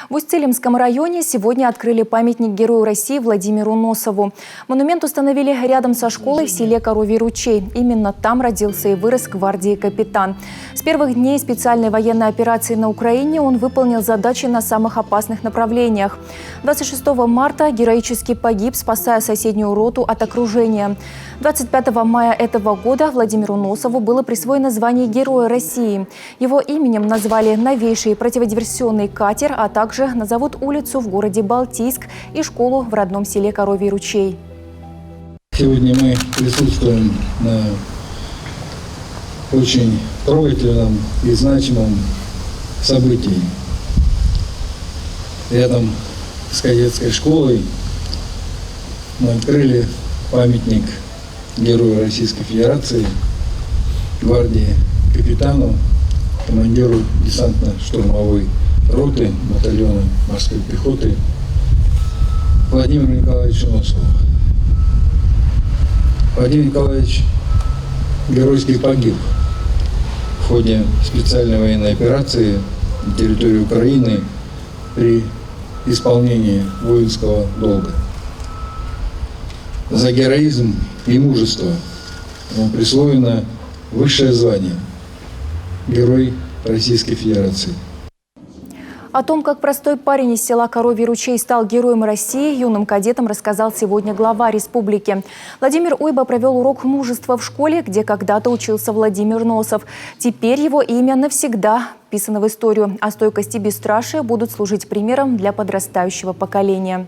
В Усть-Илимском районе сегодня открыли памятник Герою России Владимиру Носову. Монумент установили рядом со школой в селе Коровий ручей. Именно там родился и вырос гвардии капитан. С первых дней специальной военной операции на Украине он выполнил задачи на самых опасных направлениях. 26 марта героически погиб, спасая соседнюю роту от окружения. 25 мая этого года Владимиру Носову было присвоено звание Героя России. Его именем назвали новейший противодиверсионный катер, а также назовут улицу в городе Балтийск и школу в родном селе Коровий ручей. Сегодня мы присутствуем на очень трогательном и значимом событии. Рядом с кадетской школой мы открыли памятник Герою Российской Федерации, гвардии капитану, командиру десантно-штурмовой роты батальона морской пехоты Владимиру Николаевичу Носову. Владимир Николаевич геройски погиб в ходе специальной военной операции на территории Украины при исполнении воинского долга. За героизм и мужество ему присвоено высшее звание Герой Российской Федерации. О том, как простой парень из села Коровий ручей стал Героем России, юным кадетам рассказал сегодня глава республики. Владимир Уйба провел урок мужества в школе, где когда-то учился Владимир Носов. Теперь его имя навсегда вписано в историю, а стойкость и бесстрашие будут служить примером для подрастающего поколения.